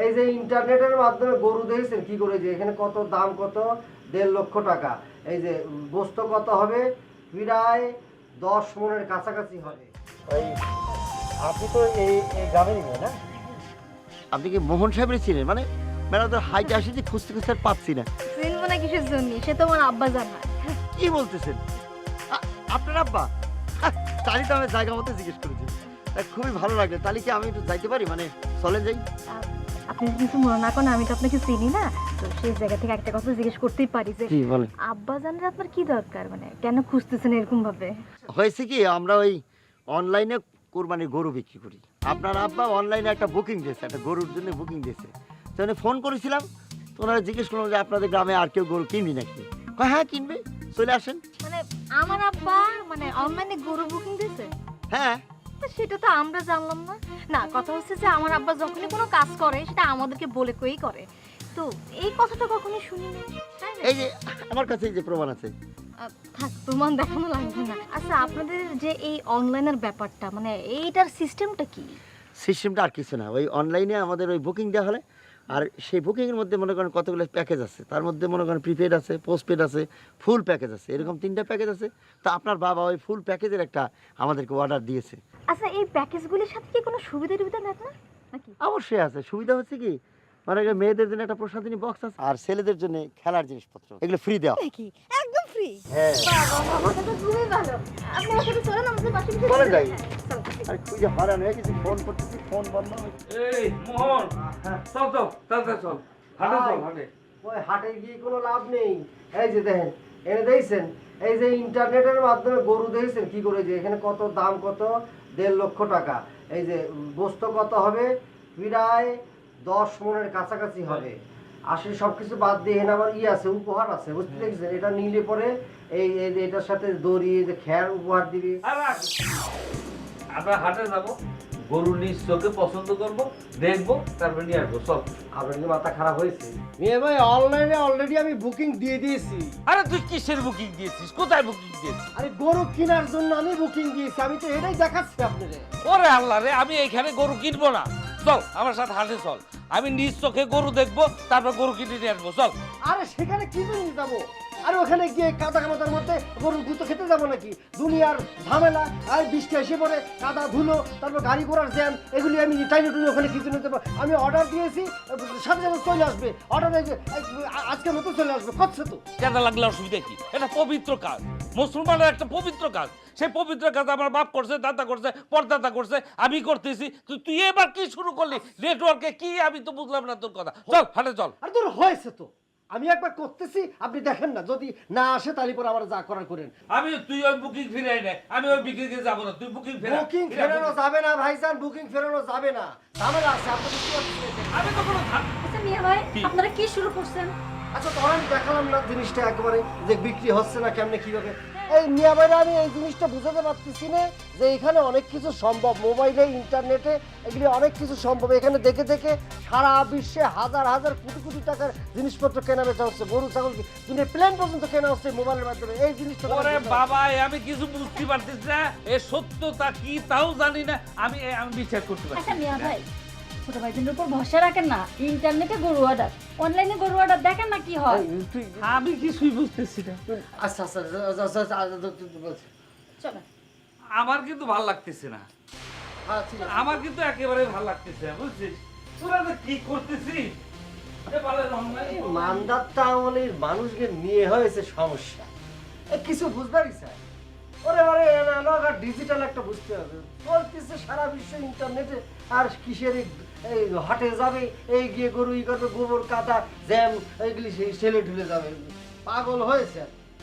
এই যে ইন্টারনেটের মাধ্যমে গরু দেখছেন কি করে, যে এখানে কত দাম, কত 1.5 লক্ষ টাকা। এই যে বস্তু কত হবে, প্রায় 10 মনের কাছাকাছি হবে। ওই আপনি তো এই গ্রামেরই মেয়ে না? আপনি কি মোহন সাহেবের চিনেন? মানে ম্যাডাম তো হাইটে আসি যে খুঁজতে খুঁজতে আর পাচ্ছি না। চিনবো না কিসের জন্য, সে তো আমার আব্বা জানা। কি বলতেছেন? আপনার আব্বা? তাহলে তো আমি জায়গা মতো জিজ্ঞেস করেছি। খুবই ভালো লাগলো। তাহলে কি আমি একটু যাইতে পারি, মানে চলে যাই? আপনি যদি কিছু মনে না করেন, আমি তো আপনাকে চিনি না, তো সেই জায়গা থেকে একটা কথা জিজ্ঞেস করতেই পারি যে আব্বা জানের আপনার কি দরকার, মানে কেন খুঁজতেছেন এরকম ভাবে? হয়েছে কি, আমরা ওই অনলাইনে কোরবানির গরু বিক্রি করি। আপনার আব্বা অনলাইনে একটা বুকিং দিয়েছে, একটা গরুর জন্য বুকিং দিয়েছে। তো ফোন করেছিলাম, তো ওনারা জিজ্ঞেস করলাম যে আপনাদের গ্রামে আর কেউ গরু কিনবি নাকি? হ্যাঁ কিনবে, চলে আসেন। মানে আমার আব্বা মানে অনলাইনে গরু বুকিং দিয়েছে? হ্যাঁ। সেটা তো আমরা জানলাম না। না, কথা হচ্ছে যে আমার আব্বা যখনই কোনো কাজ করে সেটা আমাদেরকে বলে কই করে, তো এই কথাটা কখনোই শুনিনি। এই যে আমার কাছে এই যে প্রমাণ আছে। থাক, প্রমাণ দেখানো লাগবে না। আচ্ছা, আপনাদের যে এই অনলাইনের ব্যাপারটা, মানে এইটার সিস্টেমটা কি? সিস্টেমটা আর কিছু না, ওই অনলাইনে আমাদের ওই বুকিং দেওয়া হলে, আর সেই বুকিংয়ের মধ্যে মনে করেন কতগুলো প্যাকেজ আছে। তার মধ্যে মনে করেন প্রিপেড আছে, পোস্টপেড আছে, ফুল প্যাকেজ আছে, এরকম 3টা প্যাকেজ আছে। তো আপনার বাবা ওই ফুল প্যাকেজের একটা আমাদেরকে অর্ডার দিয়েছে। আচ্ছা, এই প্যাকেজগুলির সাথে কি কোনো সুবিধা টুবিধা দেন না নাকি? অবশ্যই আছে। সুবিধা হচ্ছে কি, মানে মেয়েদের জন্য একটা প্রসাধনী বক্স আছে, আর ছেলেদের জন্য খেলার জিনিসপত্র, এগুলো ফ্রি দেওয়া। নাকি একদম ফ্রি? হ্যাঁ। বাবা, এটা তো খুবই ভালো। আপনি আমার সাথে চলেন, আমাদের পাশে বসে চলে যাই। চল। আরে তুই যে হারান হয়ে গেছিস, ফোন করতেছি, ফোন বন্ধ হয়েছে। এই মোহন, চল চল তাড়াতাড়ি চল, হাঁটে চল হাঁটে। ওই হাটে গিয়ে কোনো লাভ নেই। এই যে দেখেন, এনে দেখছেন, এই যে ইন্টারনেটের মাধ্যমে গরু দেখছেন কি করে, যে এখানে কত দাম, কত 1.5 লক্ষ টাকা। এই যে বস্তু কত হবে, প্রায় 10 মনের কাছাকাছি হবে। আসলে সবকিছু বাদ দিয়ে এখানে আমার আছে, উপহার আছে, বুঝতে দেখছেন? এটা নিলে পরে এই এটার সাথে দড়ি, যে খ্যার উপহার দিবি। আমরা হাটে যাবো, গরু নিজ চোখে পছন্দ করবো, দেখবো, তারপরে নিয়ে আসবো। চল। আপনার কি মাথা খারাপ হয়েছে? মেয়ে ভাই, অনলাইনে অলরেডি আমি বুকিং দিয়ে দিয়েছি। আরে তুই কিসের বুকিং দিয়েছিস? কোথায় বুকিং দিয়েছিস? আরে গরু কেনার জন্য আমি বুকিং দিয়েছি, আমি তো এটাই দেখাচ্ছি আপনাদের। ওরে আল্লাহ রে, আমি এইখানে গরু কিনবো না। চল আমার সাথে হাটে চল, আমি নিজ চোখে গরু দেখবো, তারপর গরু কিনে নিয়ে আসবো। চল। আরে সেখানে কি জন্য যাবো? আর ওখানে গিয়ে কাদা কামাতার মধ্যে গরুর গুঁতো খেতে যাবো নাকি? দুনিয়ার ঝামেলা, আর বৃষ্টি এসে পড়ে, কাদা ধুলো, তারপর গাড়ি ঘোড়ার জ্যাম, এগুলি আমি টাইনে টুনে ওখানে কিছু নিতে পারবো? আমি অর্ডার দিয়েছি, সাথে সাথে চলে আসবে। অর্ডার আজকের মতো চলে আসবে, করছে তো। কেনা লাগলে অসুবিধা কি? এটা পবিত্র কাজ, মুসলমানের একটা পবিত্র কাজ। সেই পবিত্র কাজ আমার বাপ করছে, দাদা করছে, পরদাদা করছে, আমি করতেছি। তুই এবার কি শুরু করলি? নেটওয়ার্কে কি? আমি তো বুঝলাম না তোর কথা। চল হাটে চল। আর তোর হয়েছে তো, আমি একবার করতেছি, আপনি দেখেন না, যদি না আসে তাহলে পরে আমার যা করার করেন। তুই ওই বুকিং ফিরাই নে, আমি ওই বুকিং যাবো না। তুই বুকিং ফেরা। বুকিং ফেরানো যাবে না ভাইজান, বুকিং ফেরানো যাবে না, ঝামেলা আছে। আপনি কি করতেছেন? আমি তো কোনো আচ্ছা মিয়া ভাই, আপনারা কি শুরু করছেন? আচ্ছা, তখন আমি দেখালাম না জিনিসটা একেবারে, যে বিক্রি হচ্ছে না কেমনে কিভাবে। এই মিয়া ভাইরা, আমি এই জিনিসটা বুঝাতে পারতেছি না যে এখানে অনেক কিছু সম্ভব, মোবাইলে, ইন্টারনেটে, এগুলি অনেক কিছু সম্ভব। এখানে দেখে দেখে সারা বিশ্বে হাজার হাজার কোটি কোটি টাকার জিনিসপত্র কেনা বেচা হচ্ছে। গরু ছাগল কিনে প্লেন পর্যন্ত কেনা হচ্ছে মোবাইলের মাধ্যমে। এই জিনিসটা ওরে বাবা, আমি কিছু বুঝতে পারতেছি না, এ সত্যতা কি তাও জানি না। আমি বিশ্বাস করতে পারছি আচ্ছা মিয়া না। ভাই, ছোট ভাইদের উপর ভরসা রাখেন না। ইন্টারনেটে গরু অর্ডার, অনলাইনে গরু অর্ডার, দেখেন না কি হয়। আমি কিছুই বুঝতেছি না। আচ্ছা আচ্ছা চলো। আমার কিন্তু ভাল লাগতেছে না, আমার কিন্তু একেবারে ভাল লাগতেছে না, বুঝছিস? তোরা যে কি করতেছিস? মান্দারটা আমলের মানুষকে নিয়ে হয়েছে সমস্যা, কিছু বুঝবারই চাই। ওরে ওরে অ্যানালগ আর ডিজিটাল একটা বুঝতে হবে। চলতেছে সারা বিশ্ব ইন্টারনেটে, আর কিসের এই হাটে যাবে, এই গিয়ে গরু ই করবে, গোবর কাদা জ্যাম, এইগুলি সেই ছেলে ঢুলে যাবে, পাগল হয়েছে।